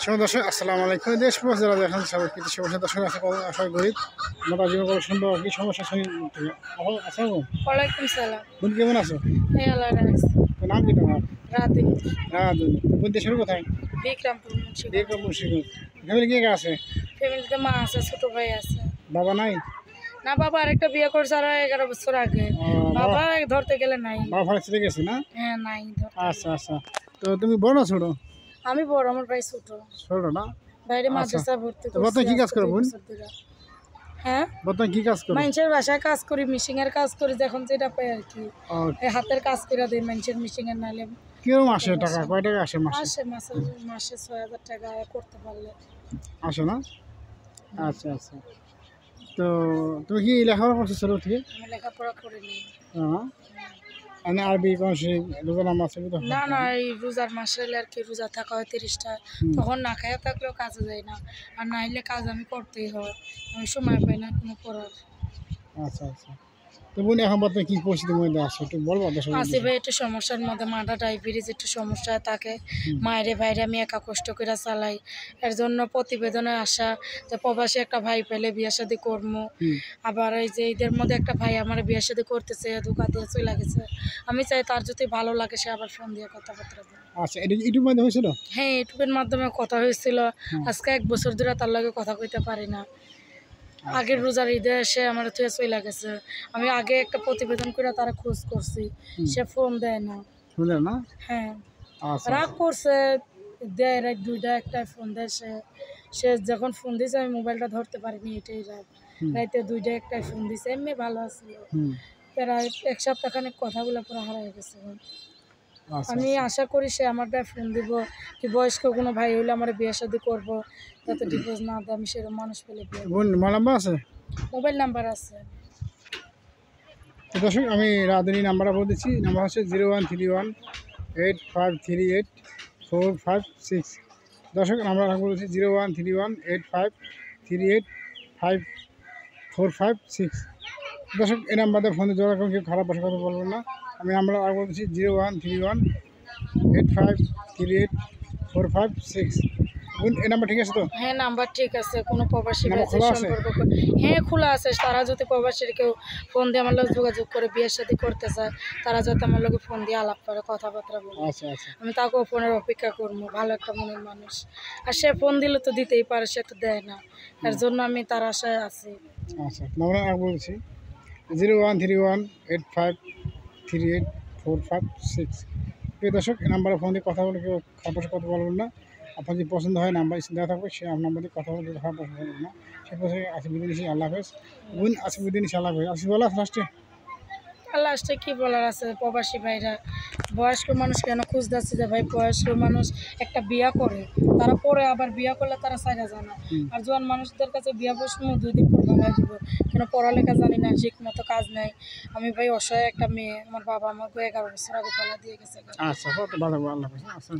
দর্শক আসসালামু আলাইকুম। দেশ প্রবাস যারা দেখেন সবাই প্রীতি শুভেচ্ছা। দর্শক আশা করি মোটা জীবন করে সুন্দর কি সমস্যা আছে। ওয়ালাইকুম সালাম। বোন কেমন আছো? এই আল্লাহ রাখছে। তো নাম কি তোমার? রাধুনী। রাধুনী। বোন দেশের কোথায়? বিক্রমপুর মুন্সিগঞ্জ। বিক্রম মুন্সিগঞ্জ। ফ্যামিলি কে কে আছে? ফ্যামিলিতে মা আছে, ছোট ভাই আছে। বাবা নাই? না, বাবা আরেকটা বিয়ে করছে আর 11 বছর আগে। বাবা ধরতে গেলে নাই। বাবা ভাড়া চলে গেছে না? হ্যাঁ, নাই ধরতে। আচ্ছা আচ্ছা। তো তুমি বড় না ছোট? আমি বড়, আমার ভাই ছোট। ছোট না? বাইরে মাদ্রাসা ভর্তি করছি। বর্তমানে কি কাজ করো বোন? হ্যাঁ, বর্তমানে কি কাজ করো? মানুষের বাসায় কাজ করি, মিশিং এর কাজ করি, যখন যেটা পাই আর কি। এই হাতের কাজ করে দেয় মানুষের মিশিং এর, নাইলে কিরকম আসে টাকা? কয় টাকা আসে মাসে? মাসে 6,000 টাকা করতে পারলে আসে না? আচ্ছা আচ্ছা। তো তুমি কি লেখাপড়া করছো ছোট থেকে? আমি লেখাপড়া করিনি। হ্যাঁ, আমি আরবি কোন সেই রোজা নামাজ আছে তো? না না, এই রোজার মাসে হলে আর কি রোজা থাকা হয় 30টা, তখন না খাইয়া থাকলেও কাজে যায় না, আর না হলে কাজ আমি করতেই হয়, আমি সময় পাই না কোনো করার। আচ্ছা আচ্ছা। তো বোন এখন বর্তমানে কি পরিস্থিতির মধ্যে আছে একটু বলবো? আসি ভাই, একটু সমস্যার মধ্যে, মাটা ডায়াবেটিস একটু সমস্যা থাকে, মায়ের বাইরে আমি একা কষ্ট করে চালাই। এর জন্য প্রতিবেদনে আসা যে প্রবাসী একটা ভাই পেলে বিয়ে শাদী করবো। আবার এই যে ঈদের মধ্যে একটা ভাই আমার বিয়ে শাদী করতেছে, ধোকা দিয়ে চলে গেছে। আমি চাই তার যদি ভালো লাগে সে আবার ফোন দিয়ে কথাবার্তা বলে। আচ্ছা, এটা ইউটিউব মধ্যে হয়েছিল? হ্যাঁ, ইউটিউবের মাধ্যমে কথা হয়েছিল। আজকে 1 বছর ধরে তার লগে কথা কইতে পারি না। আগের রোজার ঈদে সে আমার থেকে চলে গেছে। আমি আগে একটা প্রতিবেদন করে তারা খোঁজ করছি, সে ফোন দেয় না। শুনলেন না? হ্যাঁ, আচ্ছা রাগ করছে, দেয় রাত 2টা 1টায় ফোন দেয়। সে যখন ফোন দিয়েছে আমি মোবাইলটা ধরতে পারিনি, এটাই রাত। রাতে 2টা 1টায় ফোন দিয়েছে, এমনি ভালো আছিল। প্রায় 1 সপ্তাহখানেক কথাগুলো পুরো হারাই গেছে। আমি আশা করি সে আমার গায়ে ফোন দিব, কি বয়স্ক কোনো ভাই হইলে আমার বিয়ে শাদী করবো, যাতে ডিভোর্স না দেয়। আমি সেরকম মানুষ পেলে বিয়ে। বোন নাম্বার আছে? মোবাইল নাম্বার আছে। তো দর্শক আমি রাধুনী নাম্বারটা বলে দিচ্ছি। নাম্বার হচ্ছে 0131853846। দর্শক নাম্বার বলেছি 013185384546। দর্শক এই নাম্বারে ফোনে যোগাযোগ করুন, কেউ খারাপ ভাষা কথা বলবেন না। আমি নাম্বার আর বলছি 013185384546। এই নাম্বার ঠিক আছে তো? হ্যাঁ, নাম্বার ঠিক আছে। কোনো প্রবাসী সম্পর্ক, হ্যাঁ খোলা আছে। তারা যদি প্রবাসীর কেউ ফোন দিয়ে আমার লোক যোগাযোগ করে বিয়ের সাথে করতে চায়, তারা যাতে আমার লোকে ফোন দিয়ে আলাপ করে, কথাবার্তা বলে। আচ্ছা আচ্ছা। আমি তাকেও ফোনের অপেক্ষা করবো, ভালো একটা মনের মানুষ। আর সে ফোন দিলে তো দিতেই পারে, সে তো দেয় না। এর জন্য আমি তার আশায় আছি। আচ্ছা, নাম্বার আর বলছি 013185384546। প্রিয় দর্শক, এই নাম্বারে ফোন দিয়ে কথা বলে কেউ খারাপ কথা বলবেন না। আপনার যদি পছন্দ হয় নাম্বার দেওয়া থাকবে, সে নাম্বার দিয়ে কথা বলে খারাপ পছন্দ করবেন না। সে পছন্দ আছে বিদিন নিচ্ছি। আল্লাহ হাফেজ বোন, আছে বিদিন নিচ্ছি। আল্লাহ হাফেজ। আসি বলা লাস্টে? লাস্টে কি বলার আছে? প্রবাসী ভাইরা, বয়স্ক মানুষ কেন খুঁজ যাচ্ছে যে ভাই বয়স্ক মানুষ একটা বিয়া করে, তারা পরে আবার বিয়া করলে তারা সাইরা যায় না। আর জোয়ান মানুষদের কাছে বিয়া বসবো 2 দিন পর ভাঙায় দিব, কেন পড়ালেখা জানি না, ঠিক মতো কাজ নাই। আমি ভাই অসহায় একটা মেয়ে, আমার বাবা আমাকে 11 বছর আগে পালা দিয়ে গেছে। আচ্ছা, ভালো। আল্লাহ হাফেজ। আচ্ছা।